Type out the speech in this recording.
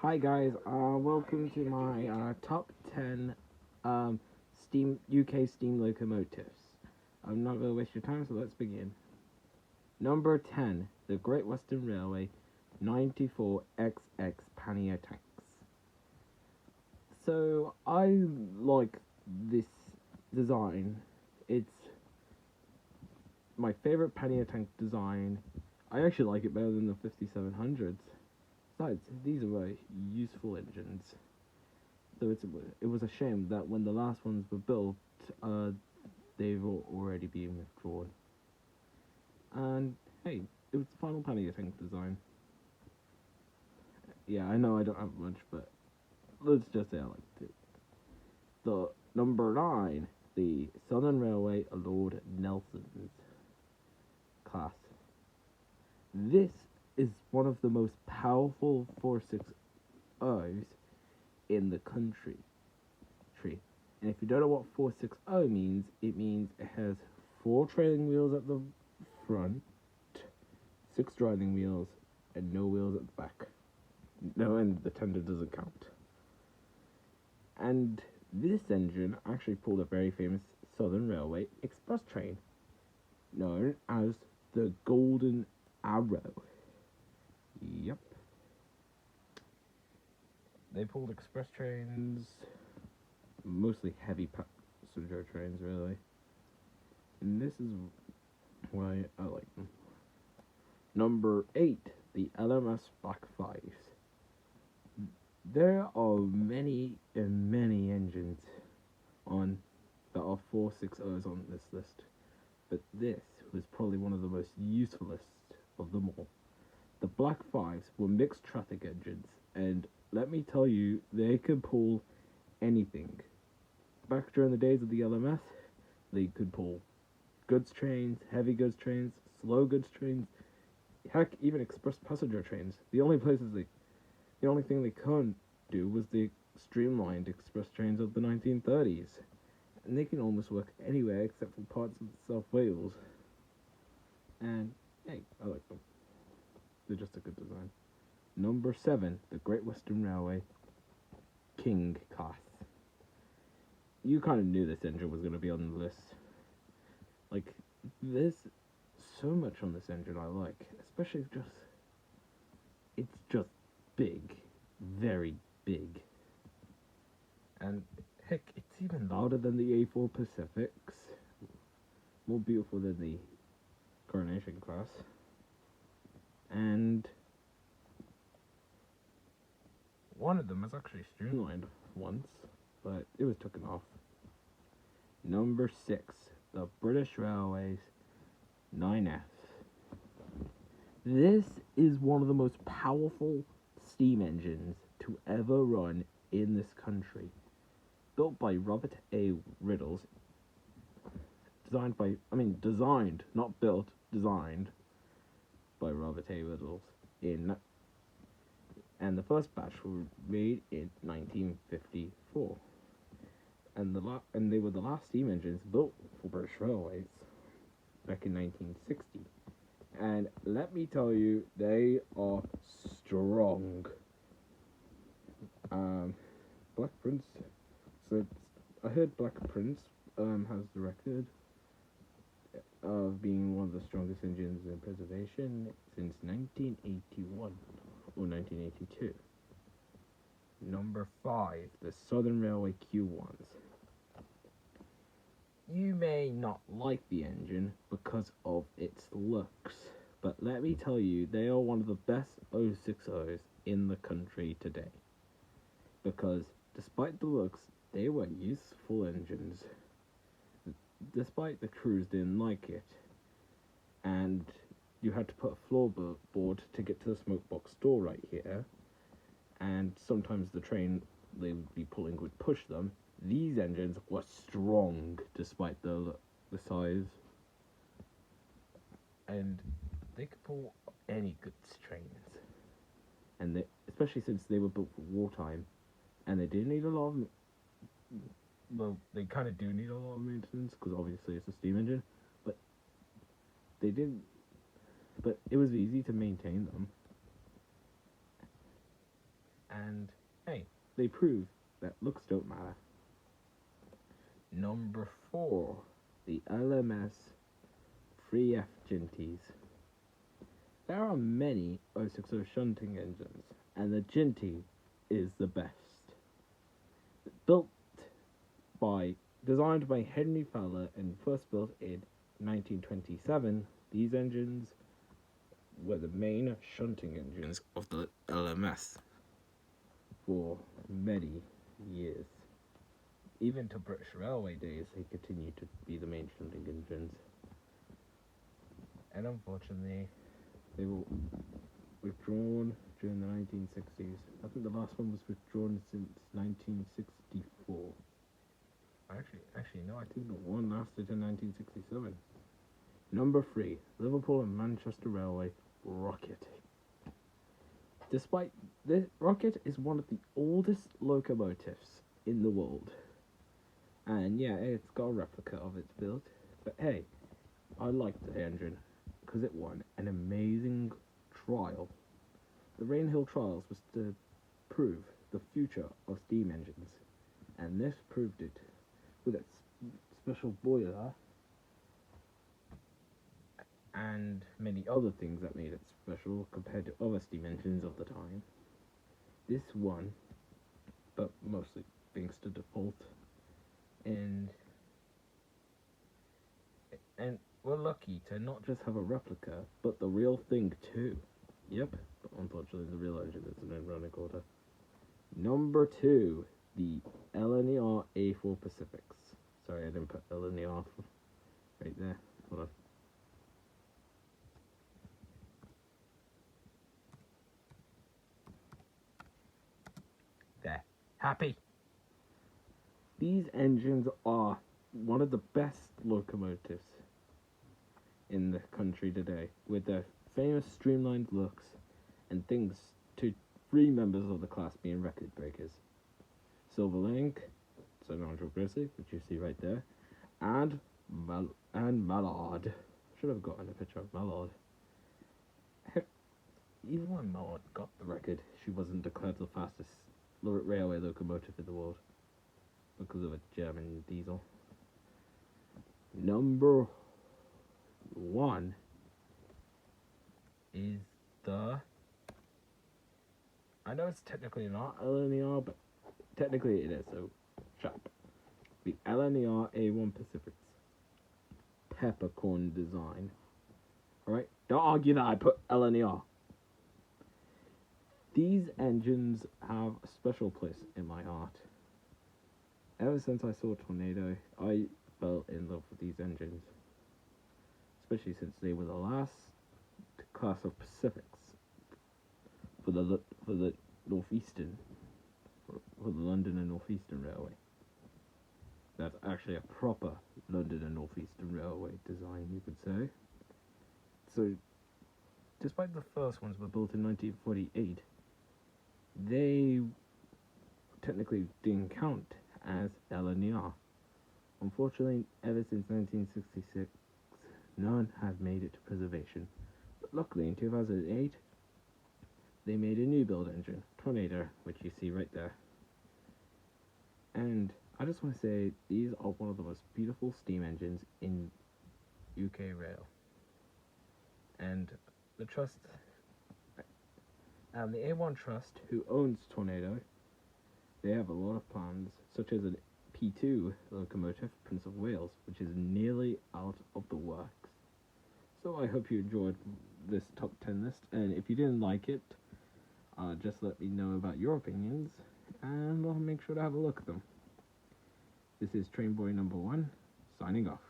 Hi guys, welcome to my top 10 steam UK steam locomotives. I'm not going to waste your time, so let's begin. Number 10, the Great Western Railway 94XX pannier tanks. So I like this design. It's my favorite pannier tank design. I actually like it better than the 5700s. Besides, these are very useful engines. So it was a shame that when the last ones were built, they've already been withdrawn. And hey, it was the final pannier tank design. Yeah, I know I don't have much, but let's just say I liked it. The number 9, the Southern Railway Lord Nelson's class. This is one of the most powerful 460s in the country. And if you don't know what 460 means, it means it has 4 trailing wheels at the front, 6 driving wheels, and no wheels at the back. No, and the tender doesn't count. And this engine actually pulled a very famous Southern Railway express train, known as the Golden Arrow. Yep. They pulled express trains, mostly heavy passenger trains, really. And this is why I like them. Number 8, the LMS Black 5s. There are many and many engines on that are 460s on this list, but this was probably one of the most usefulest of them all. The Black 5s were mixed traffic engines, and let me tell you, they could pull anything. Back during the days of the LMS, they could pull goods trains, heavy goods trains, slow goods trains, heck, even express passenger trains. The only thing they couldn't do was the streamlined express trains of the 1930s. And they can almost work anywhere except for parts of South Wales. And hey, I like them. They're just a good design. Number 7, the Great Western Railway King class. You kind of knew this engine was going to be on the list. Like, there's so much on this engine I like, especially it's just big, very big. And heck, it's even louder than the A4 Pacifics, more beautiful than the Coronation class. And one of them was actually streamlined once, but it was taken off. Number 6, the British Railways 9F. This is one of the most powerful steam engines to ever run in this country. Built by Robert A. Riddles. Designed, not built, designed by Robert A. Riddles and the first batch were made in 1954. And they were the last steam engines built for British Railways back in 1960. And let me tell you, they are strong. Black Prince. So I heard Black Prince has the record of being one of the strongest engines in preservation since 1981 or 1982. Number 5, the Southern Railway Q1s. You may not like the engine because of its looks, but let me tell you, they are one of the best 060s in the country today. Because despite the looks, they were useful engines. Despite the crews didn't like it, and you had to put a floorboard to get to the smoke box door right here, and sometimes the train they would be pulling would push them. These engines were strong despite the size, and they could pull any goods trains. And especially since they were built for wartime, and they didn't need a lot of. Well, they kind of do need a lot of maintenance because obviously it's a steam engine, but they didn't. But it was easy to maintain them. And hey, they prove that looks don't matter. Number 4, the LMS 3F Ginties. There are many 060 shunting engines, and the Ginty is the best. Designed by Henry Fowler and first built in 1927, these engines were the main shunting engines of the LMS for many years. Even to British Railway days, they continued to be the main shunting engines. And unfortunately, they were withdrawn during the 1960s. I think the last one was withdrawn since 1964. Actually, no, I think the one lasted in 1967. Number 3, Liverpool and Manchester Railway Rocket. Despite this, Rocket is one of the oldest locomotives in the world. And yeah, it's got a replica of its build. But hey, I liked the engine because it won an amazing trial. The Rainhill Trials was to prove the future of steam engines. And this proved it with its special boiler and many other things that made it special compared to other steam engines of the time. This won, but mostly thanks to default. And we're lucky to not just have a replica, but the real thing too. Yep, but unfortunately the real engine isn't in running order. Number 2, the LNER A4 Pacifics. Sorry, I didn't put LNER right there. Hold on. There. Happy? These engines are one of the best locomotives in the country today, with their famous streamlined looks and things to 3 members of the class being record breakers. Silverlink, Sir Nigel Grizzly, which you see right there, and Mallard. Should have gotten a picture of Mallard. Even when Mallard got the record, she wasn't declared the fastest railway locomotive in the world because of a German diesel. Number 1 is the... I know it's technically not LNER, but technically it is, so shut up. The LNER A1 Pacifics peppercorn design. Alright, don't argue that I put LNER. These engines have a special place in my heart. Ever since I saw Tornado, I fell in love with these engines. Especially since they were the last class of Pacifics for the Northeastern, for the London and Northeastern Railway. That's actually a proper London and Northeastern Railway design, you could say. So, despite the first ones were built in 1948, they technically didn't count as LNER. Unfortunately, ever since 1966, none have made it to preservation. But luckily, in 2008, they made a new build engine, Tornado, which you see right there. And I just want to say, these are one of the most beautiful steam engines in UK rail. And the trust, and the A1 Trust, who owns Tornado, they have a lot of plans, such as a P2 locomotive, Prince of Wales, which is nearly out of the works. So I hope you enjoyed this top 10 list, and if you didn't like it, just let me know about your opinions, and I'll make sure to have a look at them. This is Train Boy number 1, signing off.